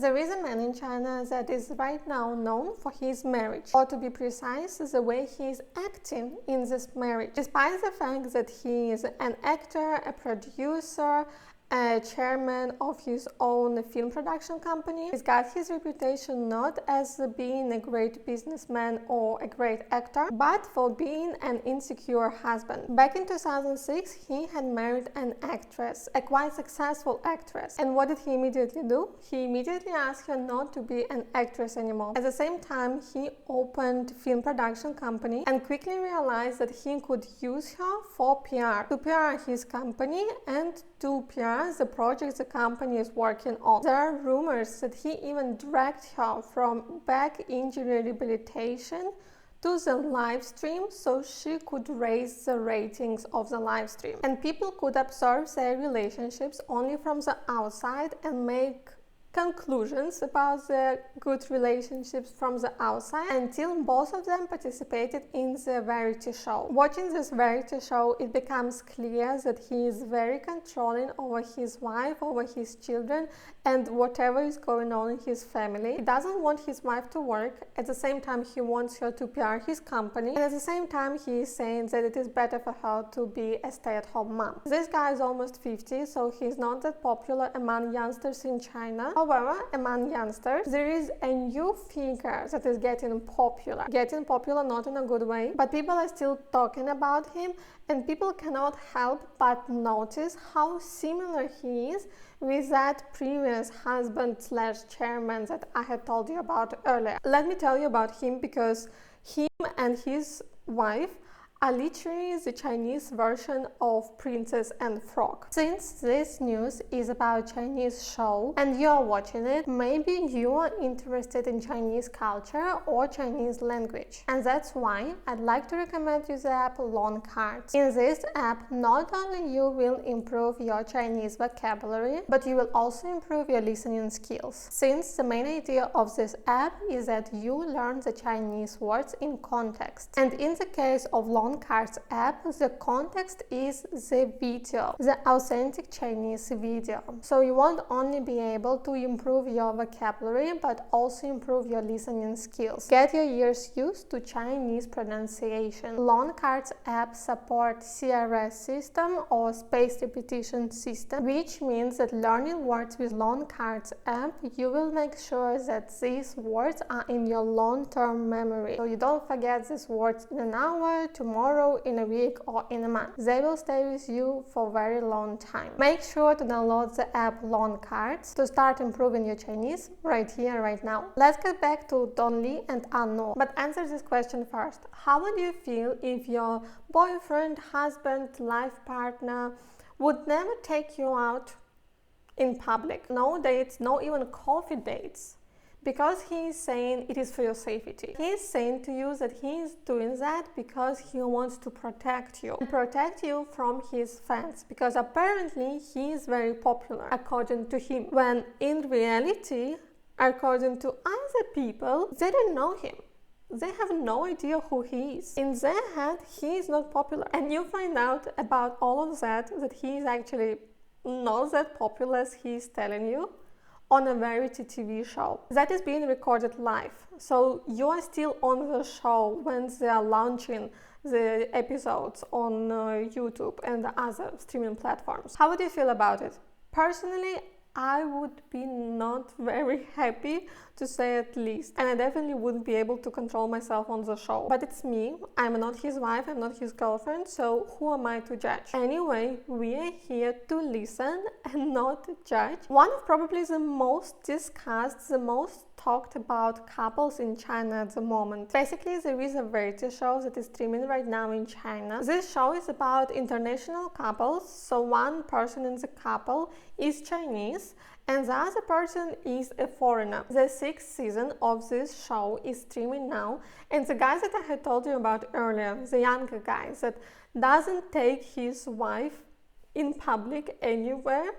There is a man in China that is right now known for his marriage, or to be precise, the way he is acting in this marriage. Despite the fact that he is an actor, a producer, a chairman of his own film production company, he's got his reputation not as being a great businessman or a great actor, but for being an insecure husband. Back in 2006, he had married an actress, a quite successful actress. And what did he immediately do? He immediately asked her not to be an actress anymore. At the same time, he opened a film production company and quickly realized that he could use her for PR, to PR his company and to PR the projects the company is working on. There are rumors that he even dragged her from back injury rehabilitation to the live stream so she could raise the ratings of the live stream. And people could observe their relationships only from the outside and make conclusions about their good relationships from the outside until both of them participated in the variety show. Watching this variety show, it becomes clear that he is very controlling over his wife, over his children, and whatever is going on in his family. He doesn't want his wife to work. At the same time, he wants her to PR his company. And at the same time, he is saying that it is better for her to be a stay-at-home mom. This guy is almost 50, so he's not that popular among youngsters in China. However, among youngsters, there is a new figure that is getting popular. Getting popular not in a good way, but people are still talking about him, and people cannot help but notice how similar he is with that previous husband/chairman that I had told you about earlier. Let me tell you about him because him and his wife are literally the Chinese version of Princess and Frog. Since this news is about Chinese show and you're watching it, maybe you are interested in Chinese culture or Chinese language. And that's why I'd like to recommend you the app Long Cards. In this app, not only you will improve your Chinese vocabulary, but you will also improve your listening skills. Since the main idea of this app is that you learn the Chinese words in context. And in the case of Long Cards app, the context is the video, the authentic Chinese video. So you won't only be able to improve your vocabulary, but also improve your listening skills. Get your ears used to Chinese pronunciation. Long Cards app supports CRS system or spaced repetition system, which means that learning words with Long Cards app, you will make sure that these words are in your long-term memory. So you don't forget these words in an hour, tomorrow, in a week, or in a month. They will stay with you for a very long time. Make sure to download the app Long Cards to start improving your Chinese right here, right now. Let's get back to Don Lee and Anno. But answer this question first. How would you feel if your boyfriend, husband, life partner would never take you out in public? No dates, no even coffee dates. Because he is saying it is for your safety. He is saying to you that he is doing that because he wants to protect you. And protect you from his fans. Because apparently he is very popular, according to him. When in reality, according to other people, they don't know him. They have no idea who he is. In their head, he is not popular. And you find out about all of that he is actually not that popular as he is telling you, on a variety TV show that is being recorded live. So you are still on the show when they are launching the episodes on YouTube and the other streaming platforms. How would you feel about it? Personally, I would be not very happy, to say at least, and I definitely wouldn't be able to control myself on the show. But it's me, I'm not his wife, I'm not his girlfriend, so who am I to judge? Anyway, we are here to listen and not judge. One of probably the most discussed, the most talked about couples in China at the moment. Basically, there is a variety show that is streaming right now in China. This show is about international couples, so one person in the couple is Chinese and the other person is a foreigner. The 6th season of this show is streaming now, and the guy that I had told you about earlier, the younger guy that doesn't take his wife in public anywhere,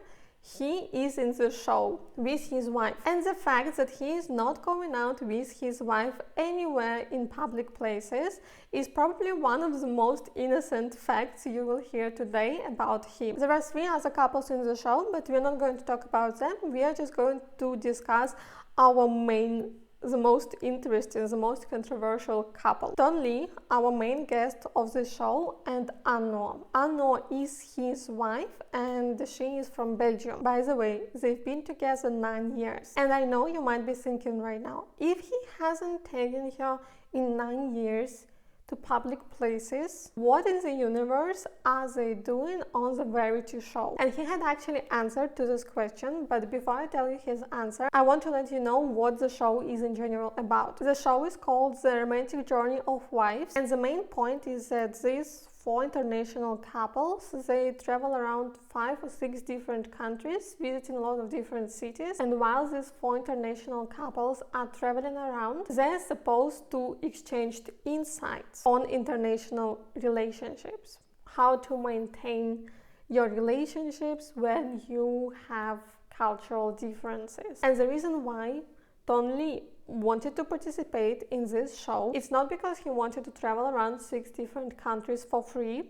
he is in the show with his wife, and the fact that he is not going out with his wife anywhere in public places is probably one of the most innocent facts you will hear today about him. There are 3 other couples in the show, but we're not going to talk about them. We are just going to discuss the most interesting, the most controversial couple. Don Lee, our main guest of the show, and Anno. Anno is his wife and she is from Belgium. By the way, they've been together 9 years. And I know you might be thinking right now, if he hasn't taken her in 9 years to public places, what in the universe are they doing on the Verity show? And he had actually answered to this question, but before I tell you his answer, I want to let you know what the show is in general about. The show is called The Romantic Journey of Wives, and the main point is that these 4 international couples, they travel around 5 or 6 different countries, visiting a lot of different cities, and while these 4 international couples are traveling around, they're supposed to exchange insights on international relationships, how to maintain your relationships when you have cultural differences. And the reason why Don Lee wanted to participate in this show, it's not because he wanted to travel around 6 different countries for free.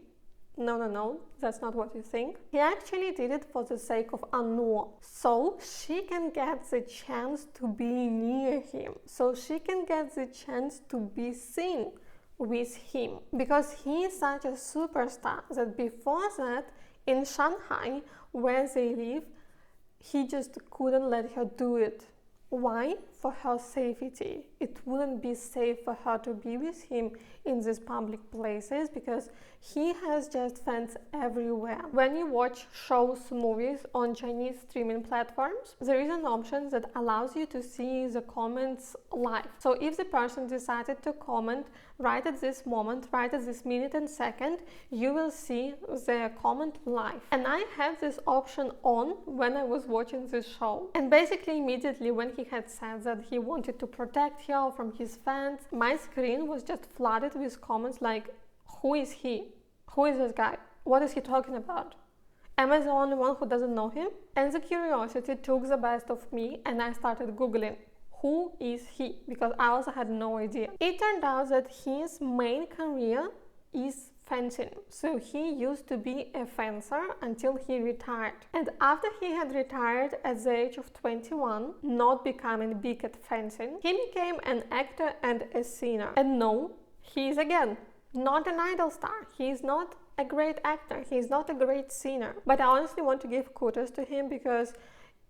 No, that's not what you think. He actually did it for the sake of Anua, so she can get the chance to be near him, so she can get the chance to be seen with him, because he is such a superstar that before that, in Shanghai, where they live, he just couldn't let her do it. Why? For her safety. It wouldn't be safe for her to be with him in these public places because he has just fans everywhere. When you watch shows, movies on Chinese streaming platforms, there is an option that allows you to see the comments live. So if the person decided to comment right at this moment, right at this minute and second, you will see their comment live. And I had this option on when I was watching this show. And basically immediately when he had said that he wanted to protect her from his fans, my screen was just flooded with comments like, who is he? Who is this guy? What is he talking about? Am I the only one who doesn't know him? And the curiosity took the best of me and I started Googling, who is he? Because I also had no idea. It turned out that his main career is fencing. So he used to be a fencer until he retired. And after he had retired at the age of 21, not becoming big at fencing, he became an actor and a singer. And no, he is again not an idol star. He is not a great actor. He is not a great singer. But I honestly want to give kudos to him because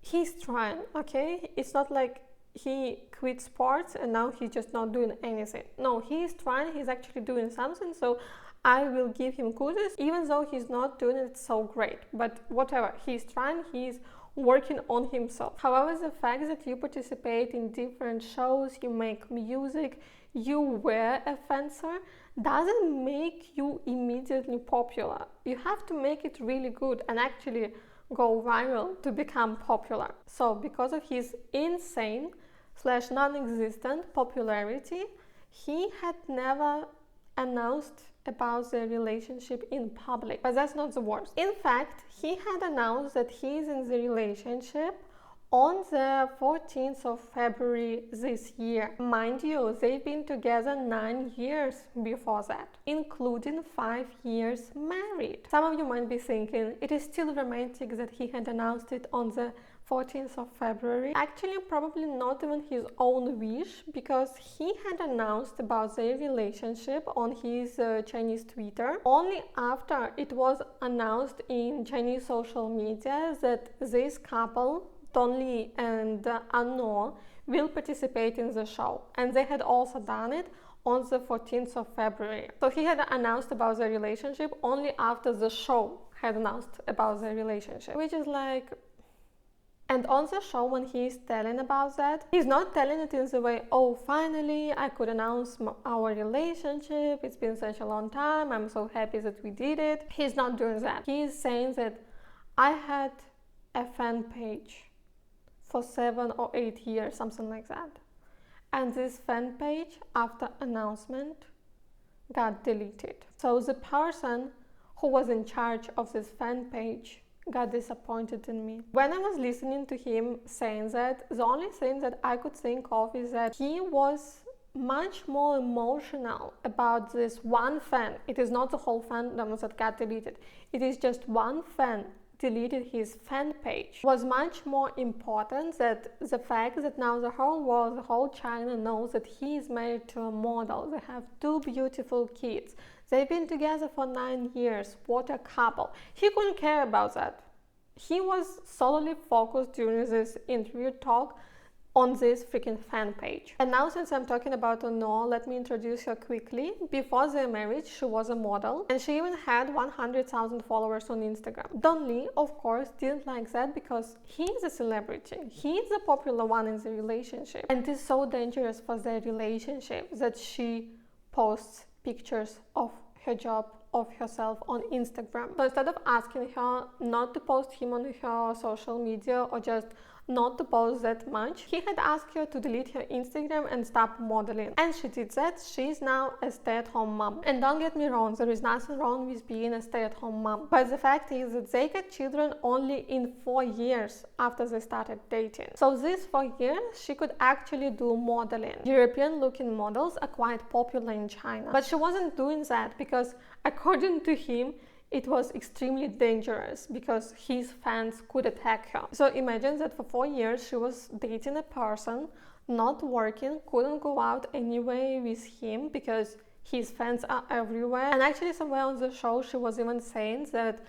he's trying, okay? It's not like he quit sports and now he's just not doing anything. No, he's trying, he's actually doing something, so I will give him kudos, even though he's not doing it so great. But whatever, he's trying, he's working on himself. However, the fact that you participate in different shows, you make music, you were a fencer, doesn't make you immediately popular. You have to make it really good and actually go viral to become popular. So because of his insane / non-existent popularity, he had never announced about their relationship in public. But that's not the worst. In fact, he had announced that he is in the relationship on the 14th of February this year. Mind you, they've been together 9 years before that, including 5 years married. Some of you might be thinking, it is still romantic that he had announced it on the 14th of February. Actually, probably not even his own wish, because he had announced about their relationship on his Chinese Twitter only after it was announced in Chinese social media that this couple, Don Lee and Anno, will participate in the show, and they had also done it on the 14th of February. So he had announced about their relationship only after the show had announced about their relationship, which is like... And on the show, when he's telling about that, he's not telling it in the way, oh, finally, I could announce our relationship. It's been such a long time. I'm so happy that we did it. He's not doing that. He's saying that I had a fan page for 7 or 8 years, something like that. And this fan page, after announcement, got deleted. So the person who was in charge of this fan page got disappointed in me. When I was listening to him saying that, the only thing that I could think of is that he was much more emotional about this one fan. It is not the whole fandom that got deleted. It is just one fan deleted his fan page. Was much more important that the fact that now the whole world, the whole China knows that he is married to a model. They have 2 beautiful kids. They've been together for 9 years. What a couple. He couldn't care about that. He was solely focused during this interview talk on this freaking fan page. And now, since I'm talking about Ano, let me introduce her quickly. Before their marriage, she was a model, and she even had 100,000 followers on Instagram. Don Lee, of course, didn't like that because he's a celebrity. He's the popular one in the relationship. And it is so dangerous for their relationship that she posts pictures of her job, of herself on Instagram. So instead of asking her not to post him on her social media or just not to post that much, he had asked her to delete her Instagram and stop modeling. And she did that. She's now a stay-at-home mom. And don't get me wrong, there is nothing wrong with being a stay-at-home mom. But the fact is that they got children only in 4 years after they started dating. So these 4 years, she could actually do modeling. European-looking models are quite popular in China. But she wasn't doing that because, according to him, it was extremely dangerous because his fans could attack her. So imagine that for 4 years she was dating a person, not working, couldn't go out anyway with him because his fans are everywhere. And actually somewhere on the show she was even saying that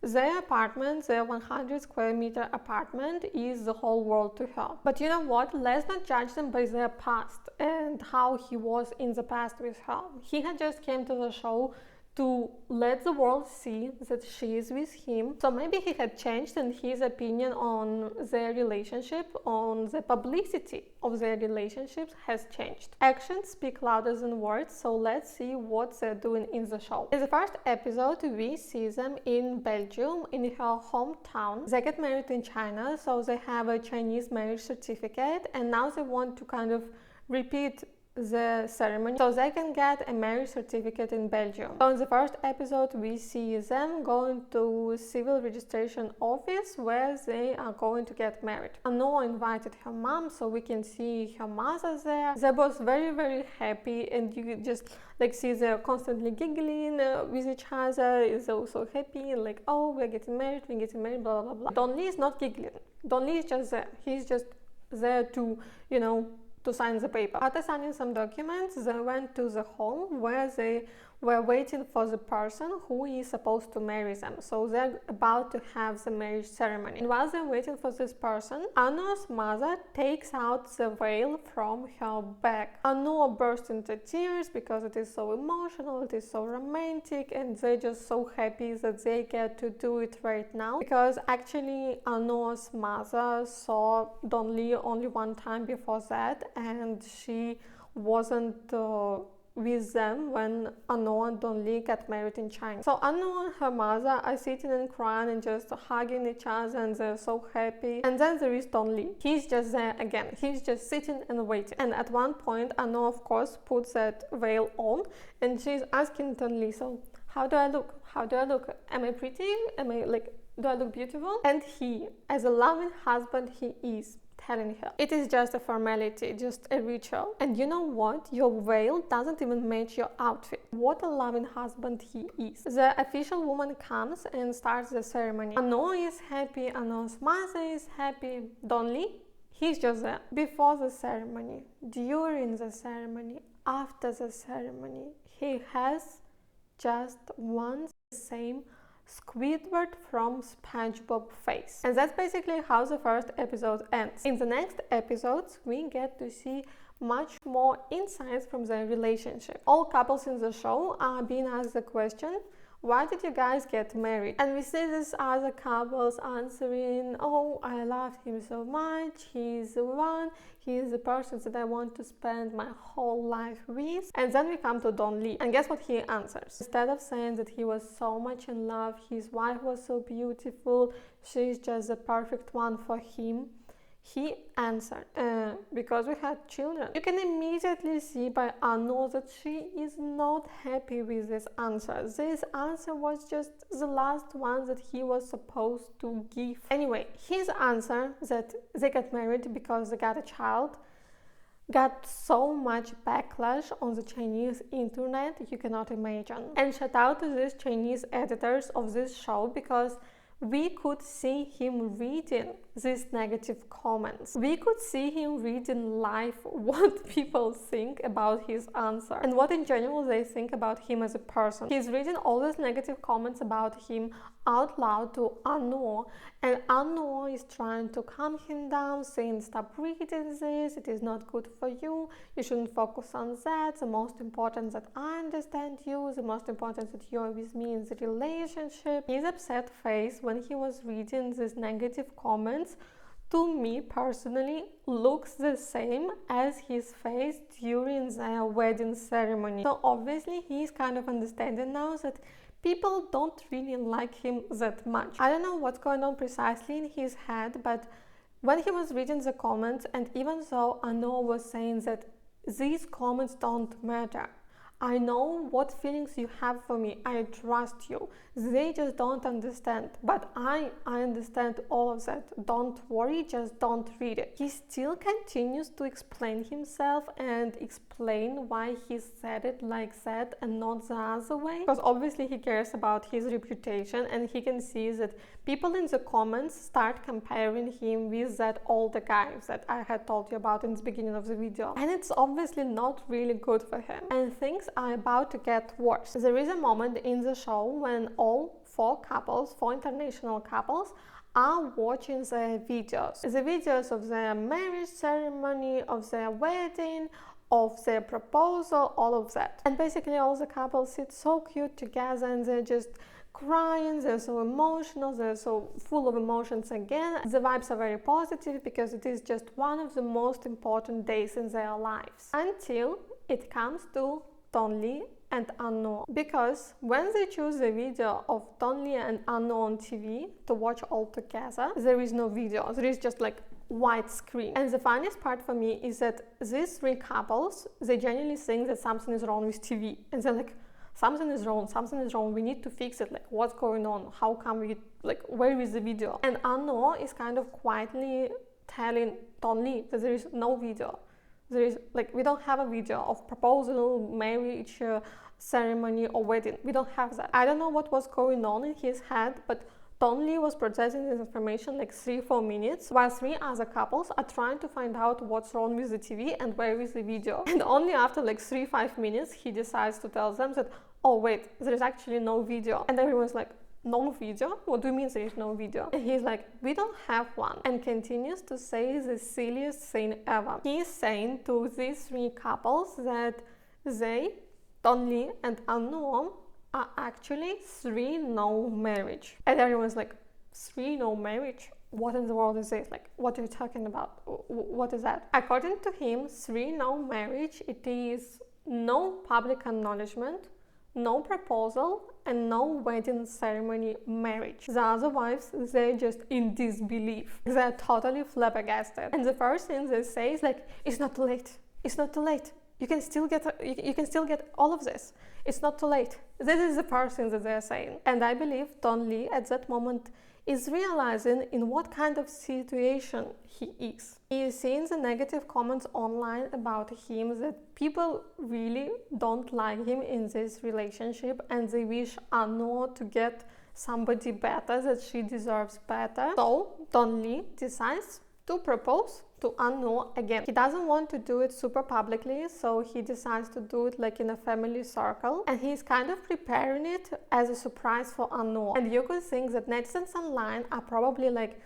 their apartment, their 100 square meter apartment, is the whole world to her. But you know what? Let's not judge them by their past and how he was in the past with her. He had just came to the show to let the world see that she is with him. So maybe he had changed and his opinion on their relationship, on the publicity of their relationships has changed. Actions speak louder than words, so let's see what they're doing in the show. In the first episode, we see them in Belgium, in her hometown. They get married in China, so they have a Chinese marriage certificate, and now they want to kind of repeat the ceremony so they can get a marriage certificate in Belgium. So in the first episode we see them going to civil registration office where they are going to get married. Ano invited her mom so we can see her mother there. They're both very happy, and you just like see they're constantly giggling with each other. They're so happy and like, oh, we're getting married, blah blah blah. Don Lee is not giggling. Don Lee is just there. He's just there to, you know, to sign the paper. After signing some documents, they went to the home where they were waiting for the person who is supposed to marry them. So they're about to have the marriage ceremony. And while they're waiting for this person, Ano's mother takes out the veil from her bag. Ano bursts into tears because it is so emotional, it is so romantic, and they're just so happy that they get to do it right now. Because actually Ano's mother saw Don Lee only one time before that, and she wasn't with them when Ano and Don Lee got married in China. So Ano and her mother are sitting and crying and just hugging each other, and they're so happy. And then there is Don Lee. He's just there again. He's just sitting and waiting. And at one point, Ano, of course, puts that veil on, and she's asking Don Lee, so how do I look? How do I look? Am I pretty? Am I like, do I look beautiful? And he, as a loving husband he is, telling her it is just a formality, just a ritual. And you know what? Your veil doesn't even match your outfit. What a loving husband he is. The official woman comes and starts the ceremony. Ano is happy, Ano's mother is happy. Don Lee, he's just there. Before the ceremony, during the ceremony, after the ceremony, he has just one same Squidward from SpongeBob face. And that's basically how the first episode ends. In the next episodes, we get to see much more insights from their relationship. All couples in the show are being asked the question, why did you guys get married? And we see these other couples answering, oh, I love him so much, he's the one, he's the person that I want to spend my whole life with. And then we come to Don Lee, and guess what he answers? Instead of saying that he was so much in love, his wife was so beautiful, she's just the perfect one for him, he answered, because we had children. You can immediately see by Anno that she is not happy with this answer. This answer was just the last one that he was supposed to give. Anyway, his answer that they got married because they got a child got so much backlash on the Chinese internet you cannot imagine. And shout out to these Chinese editors of this show, because we could see him reading these negative comments. We could see him reading live what people think about his answer and what in general they think about him as a person. He's reading all these negative comments about him out loud to Anno, and Anno is trying to calm him down, saying, stop reading this, it is not good for you, you shouldn't focus on that, the most important is that I understand you, the most important is that you're with me in the relationship. His upset face when he was reading these negative comments, to me personally, looks the same as his face during their wedding ceremony. So obviously he's kind of understanding now that people don't really like him that much. I don't know what's going on precisely in his head, but when he was reading the comments, and even though Anno was saying that these comments don't matter, I know what feelings you have for me, I trust you, they just don't understand, but I understand all of that, don't worry, just don't read it. He still continues to explain himself and explain why he said it like that and not the other way, because obviously he cares about his reputation, and he can see that people in the comments start comparing him with that older guy that I had told you about in the beginning of the video, and it's obviously not really good for him, and things are about to get worse. There is a moment in the show when all four international couples are watching the videos of their marriage ceremony, of their wedding, of their proposal, all of that. And basically all the couples sit so cute together, and they're just crying, they're so emotional, they're so full of emotions again. The vibes are very positive because it is just one of the most important days in their lives. Until it comes to Tonli and Anno, because when they choose the video of Tonli and Anno on TV to watch all together, there is no video, there is just like white screen. And the funniest part for me is that these three couples, they genuinely think that something is wrong with TV, and they're like, something is wrong, we need to fix it, like what's going on, how come we, like where is the video? And Anno is kind of quietly telling Tonli that there is no video. There is, like, we don't have a video of proposal, marriage, ceremony or wedding. We don't have that. I don't know what was going on in his head, but Tonli was processing this information like 3-4 minutes, while 3 other couples are trying to find out what's wrong with the TV and where is the video. And only after like 3-5 minutes, he decides to tell them that, oh wait, there is actually no video. And everyone's like, no video? What do you mean there is no video? And he's like, we don't have one, and continues to say the silliest thing ever. He's saying to these 3 couples that they, Tonli and Anno, are actually 3 no marriage. And everyone's like, 3 no marriage? What in the world is this? Like, what are you talking about? What is that? According to him, 3 no marriage, it is no public acknowledgement, no proposal, and no wedding ceremony marriage. The other wives, they're just in disbelief. They're totally flabbergasted. And the first thing they say is like, it's not too late. It's not too late. You can still get all of this. It's not too late. This is the first thing that they're saying. And I believe Tonli at that moment is realizing in what kind of situation he is. He is seeing the negative comments online about him, that people really don't like him in this relationship, and they wish Anno to get somebody better, that she deserves better. So Tonli decides to propose to Anno again. He doesn't want to do it super publicly, so he decides to do it like in a family circle, and he's kind of preparing it as a surprise for Anno. And you could think that netizens online are probably like,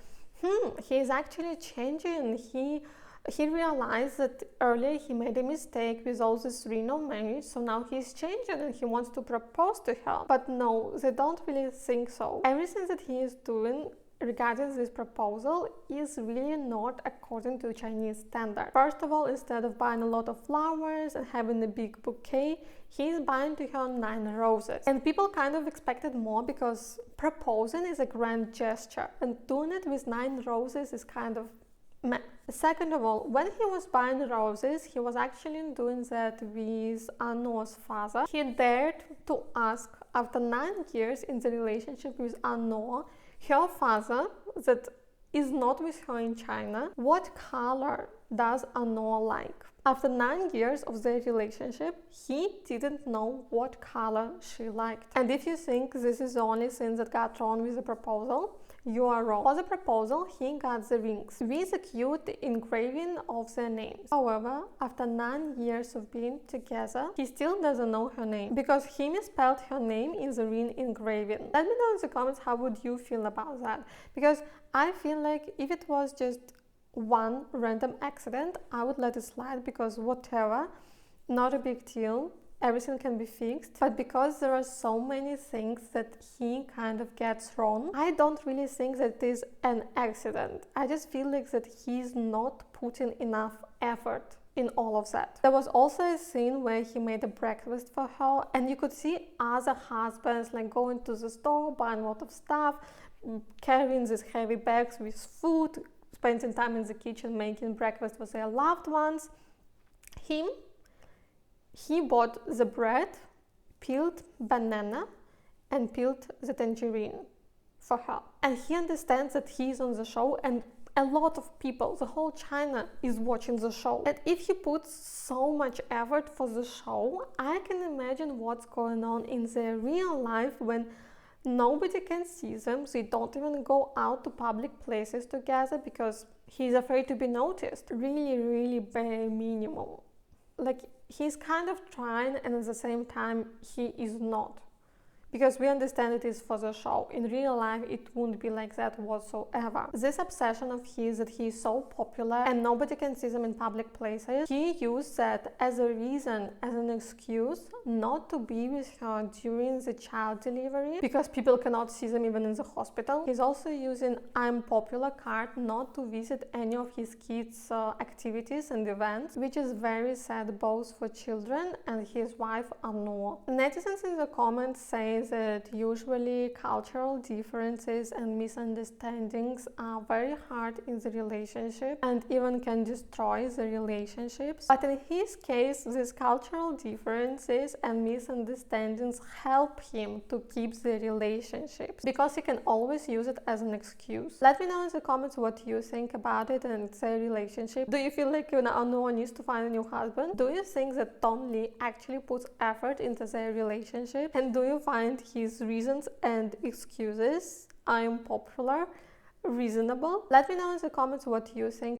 he's actually changing. He realized that earlier he made a mistake with all this 3 no marriage, so now he's changing and he wants to propose to her. But no, they don't really think so. Everything that he is doing regarding this proposal is really not according to Chinese standard. First of all, instead of buying a lot of flowers and having a big bouquet, he's buying to her 9 roses. And people kind of expected more, because proposing is a grand gesture, and doing it with 9 roses is kind of man. Second of all, when he was buying roses, he was actually doing that with Ano's father. He dared to ask, after 9 years in the relationship with Ano, her father, that is not with her in China, what color does Ano like? After 9 years of their relationship, he didn't know what color she liked. And if you think this is the only thing that got wrong with the proposal, you are wrong. For the proposal, he got the rings with a cute engraving of their names. However, after 9 years of being together, he still doesn't know her name because he misspelled her name in the ring engraving. Let me know in the comments how would you feel about that, because I feel like if it was just one random accident, I would let it slide because whatever, not a big deal. Everything can be fixed, but because there are so many things that he kind of gets wrong, I don't really think that it is an accident. I just feel like that he's not putting enough effort in all of that. There was also a scene where he made a breakfast for her, and you could see other husbands like going to the store, buying a lot of stuff, carrying these heavy bags with food, spending time in the kitchen making breakfast for their loved ones. He bought the bread, peeled banana, and peeled the tangerine for her. And he understands that he's on the show, and a lot of people, the whole China is watching the show. And if he puts so much effort for the show, I can imagine what's going on in their real life when nobody can see them. They don't even go out to public places together because he's afraid to be noticed. Really, really bare minimum. Like, he's kind of trying, and at the same time he is not, because we understand it is for the show. In real life it wouldn't be like that whatsoever. This obsession of his that he is so popular and nobody can see them in public places, he used that as a reason, as an excuse not to be with her during the child delivery, because people cannot see them even in the hospital. He's also using I'm popular card not to visit any of his kids' activities and events, which is very sad both for children and his wife Ano. Netizens in the comments say that usually cultural differences and misunderstandings are very hard in the relationship and even can destroy the relationships. But in his case, these cultural differences and misunderstandings help him to keep the relationships because he can always use it as an excuse. Let me know in the comments what you think about it and their relationship. Do you feel like Ano needs to find a new husband? Do you think that Tom Lee actually puts effort into their relationship? And do you find his reasons and excuses, I am popular, reasonable? Let me know in the comments what you think